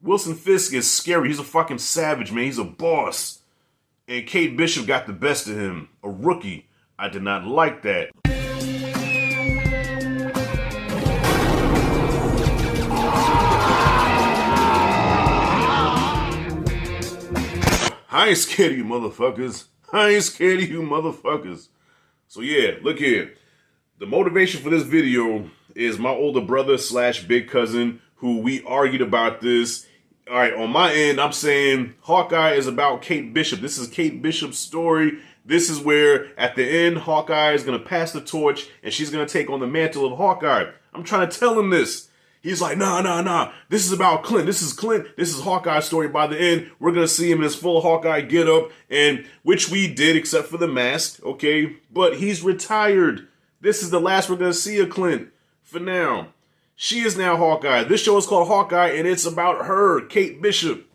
Wilson Fisk is scary. He's a fucking savage, man. He's a boss. And Kate Bishop got the best of him. A rookie. I did not like that. I ain't scared of you motherfuckers. I ain't scared of you motherfuckers. So yeah, look here. The motivation for this video is my older brother / big cousin, who we argued about this. All right, on my end, I'm saying Hawkeye is about Kate Bishop. This is Kate Bishop's story. This is where, at the end, Hawkeye is going to pass the torch, and she's going to take on the mantle of Hawkeye. I'm trying to tell him this. He's like, nah. This is about Clint. This is Clint. This is Hawkeye's story. By the end, we're going to see him in his full Hawkeye get-up, and which we did, except for the mask, okay? But he's retired. This is the last we're going to see of Clint, for now. She is now Hawkeye. This show is called Hawkeye, and it's about her, Kate Bishop.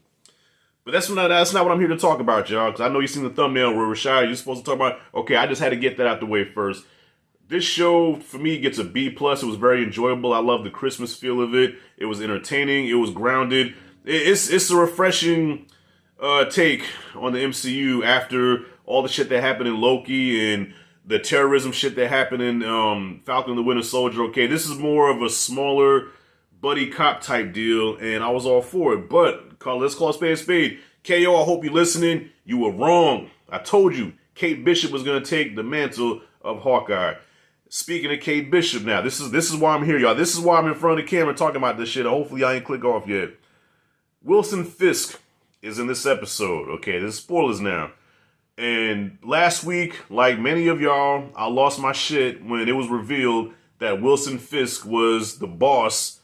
But that's not what I'm here to talk about, y'all, because I know you've seen the thumbnail where Rashad, you're supposed to talk about, okay, I just had to get that out the way first. This show, for me, gets a B+. It was very enjoyable. I love the Christmas feel of it. It was entertaining. It was grounded. It's a refreshing take on the MCU after all the shit that happened in Loki and the terrorism shit that happened in Falcon and the Winter Soldier. Okay, this is more of a smaller buddy cop type deal, and I was all for it. But let's call a spade. KO, I hope you're listening. You were wrong. I told you Kate Bishop was going to take the mantle of Hawkeye. Speaking of Kate Bishop now, this is why I'm here, y'all. This is why I'm in front of the camera talking about this shit. Hopefully I ain't click off yet. Wilson Fisk is in this episode. Okay, there's spoilers now. And last week, like many of y'all, I lost my shit when it was revealed that Wilson Fisk was the boss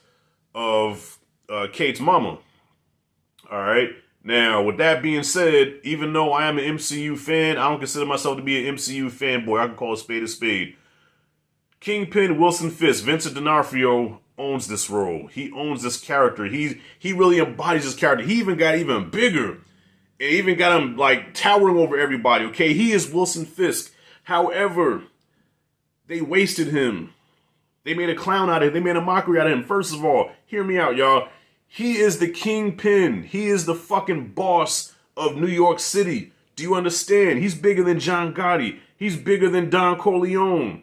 of Kate's mama. All right. Now, with that being said, even though I am an MCU fan, I don't consider myself to be an MCU fanboy. I can call a spade a spade. Kingpin Wilson Fisk, Vincent D'Onofrio owns this role. He owns this character. He really embodies this character. He even got even bigger. It even got him, like, towering over everybody, okay? He is Wilson Fisk. However, they wasted him. They made a clown out of him. They made a mockery out of him. First of all, hear me out, y'all. He is the kingpin. He is the fucking boss of New York City. Do you understand? He's bigger than John Gotti. He's bigger than Don Corleone.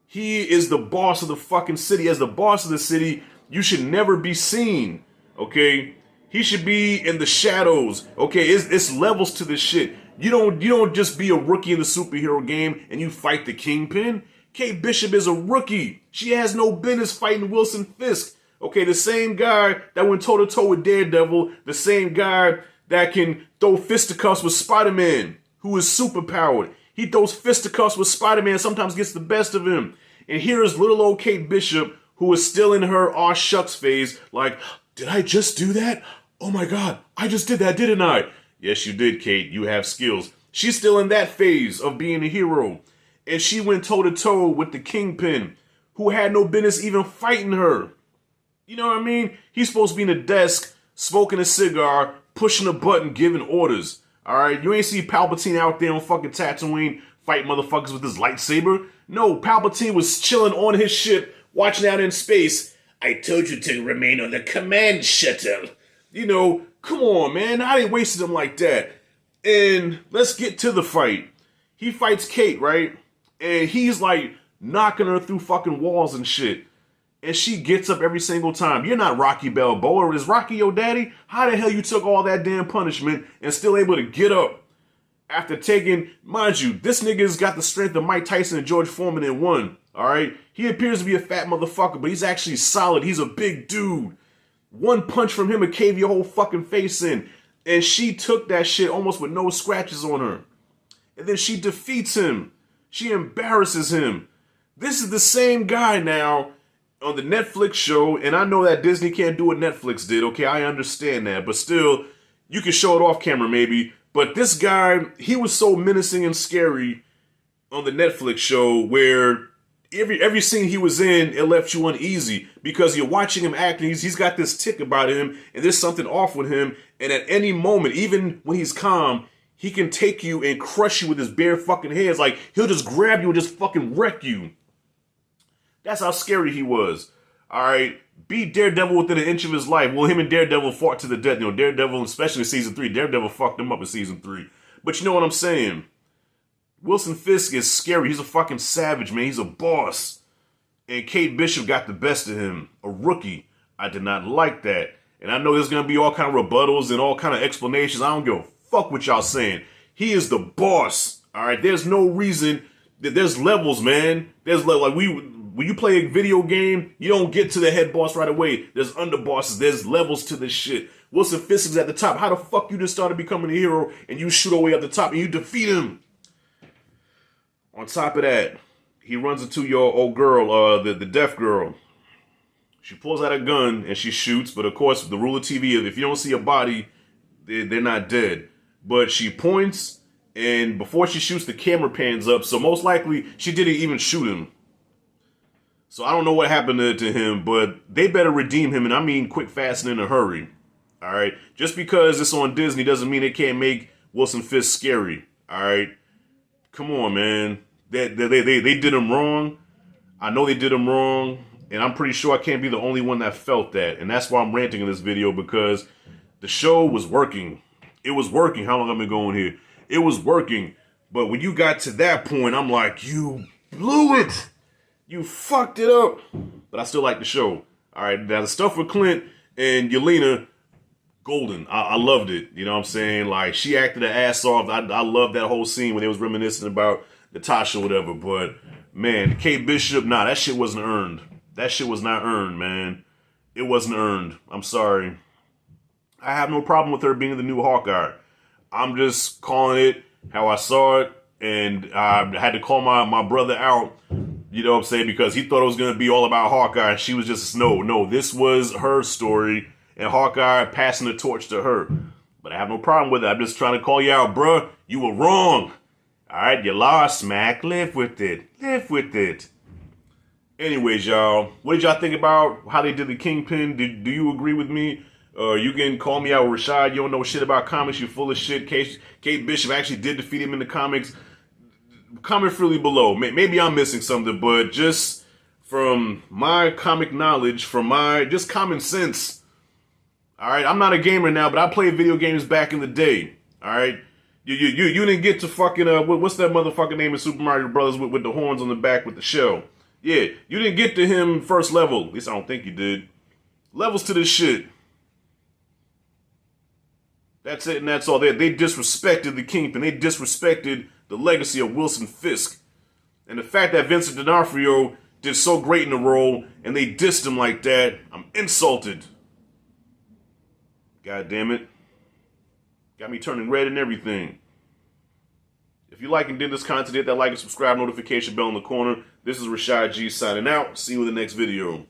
He is the boss of the fucking city. As the boss of the city, you should never be seen, okay? He should be in the shadows, okay? It's levels to this shit. You don't just be a rookie in the superhero game and you fight the Kingpin. Kate Bishop is a rookie. She has no business fighting Wilson Fisk. Okay, the same guy that went toe-to-toe with Daredevil, the same guy that can throw fisticuffs with Spider-Man, who is superpowered. He throws fisticuffs with Spider-Man, sometimes gets the best of him. And here is little old Kate Bishop, who is still in her aw shucks phase, like, did I just do that? Oh my God, I just did that, didn't I? Yes, you did, Kate. You have skills. She's still in that phase of being a hero. And she went toe-to-toe with the Kingpin, who had no business even fighting her. You know what I mean? He's supposed to be in the desk, smoking a cigar, pushing a button, giving orders. All right? You ain't see Palpatine out there on fucking Tatooine fighting motherfuckers with his lightsaber. No, Palpatine was chilling on his ship, watching out in space. I told you to remain on the command shuttle. You know, come on, man. How they wasted him like that? And let's get to the fight. He fights Kate, right? And he's like knocking her through fucking walls and shit. And she gets up every single time. You're not Rocky Balboa. Is Rocky your daddy? How the hell you took all that damn punishment and still able to get up after taking, mind you, this nigga's got the strength of Mike Tyson and George Foreman in one. All right? He appears to be a fat motherfucker, but he's actually solid. He's a big dude. One punch from him would cave your whole fucking face in. And she took that shit almost with no scratches on her. And then she defeats him. She embarrasses him. This is the same guy now on the Netflix show, and I know that Disney can't do what Netflix did, okay? I understand that, but still, you can show it off camera maybe. But this guy, he was so menacing and scary on the Netflix show where every scene he was in, it left you uneasy because you're watching him act, and he's got this tick about him, and there's something off with him, and at any moment, even when he's calm, he can take you and crush you with his bare fucking hands. Like, he'll just grab you and just fucking wreck you. That's how scary he was. All right, beat Daredevil within an inch of his life. Well, him and Daredevil fought to the death. You know, Daredevil, especially in season 3, Daredevil fucked him up in season 3. But you know what I'm saying? Wilson Fisk is scary. He's a fucking savage, man. He's a boss. And Kate Bishop got the best of him, a rookie. I did not like that. And I know there's going to be all kind of rebuttals and all kind of explanations. I don't give a fuck what y'all saying. He is the boss. All right, there's no reason that there's levels, man. There's like when you play a video game, you don't get to the head boss right away. There's underbosses. There's levels to this shit. Wilson Fisk is at the top. How the fuck you just started becoming a hero and you shoot away at the top and you defeat him? On top of that, he runs into your old girl, the deaf girl. She pulls out a gun and she shoots, but of course, the rule of TV is if you don't see a body, they're not dead. But she points, and before she shoots, the camera pans up, so most likely she didn't even shoot him. So I don't know what happened to him, but they better redeem him, and I mean quick, fast, and in a hurry. All right? Just because it's on Disney doesn't mean they can't make Wilson Fisk scary. All right? Come on, man. They did him wrong. I know they did him wrong. And I'm pretty sure I can't be the only one that felt that. And that's why I'm ranting in this video, because the show was working. It was working. How long have I been going here? It was working. But when you got to that point, I'm like, you blew it. You fucked it up. But I still like the show. All right. Now, the stuff with Clint and Yelena, golden. I loved it. You know what I'm saying? Like, she acted her ass off. I loved that whole scene when they was reminiscing about Natasha or whatever. But, man, Kate Bishop, nah, that shit wasn't earned. That shit was not earned, man. It wasn't earned. I'm sorry. I have no problem with her being the new Hawkeye. I'm just calling it how I saw it, and I had to call my brother out, you know what I'm saying, because he thought it was going to be all about Hawkeye, and she was just, no, this was her story, and Hawkeye passing the torch to her. But I have no problem with it. I'm just trying to call you out, bruh. You were wrong. All right, you lost, Smack. Live with it. Live with it. Anyways, y'all, what did y'all think about how they did the Kingpin? Do you agree with me? You can call me out, Rashad. You don't know shit about comics. You're full of shit. Kate Bishop actually did defeat him in the comics. Comment freely below. Maybe I'm missing something, but just from my comic knowledge, from my just common sense. All right, I'm not a gamer now, but I played video games back in the day. All right, you didn't get to fucking what's that motherfucking name in Super Mario Brothers with the horns on the back with the shell? Yeah, you didn't get to him first level. At least I don't think you did. Levels to this shit. That's it and that's all. They disrespected the Kingpin. They disrespected the legacy of Wilson Fisk. And the fact that Vincent D'Onofrio did so great in the role and they dissed him like that, I'm insulted. God damn it. Got me turning red and everything. If you like and did this content, hit that like and subscribe notification bell in the corner. This is Rashad G signing out. See you in the next video.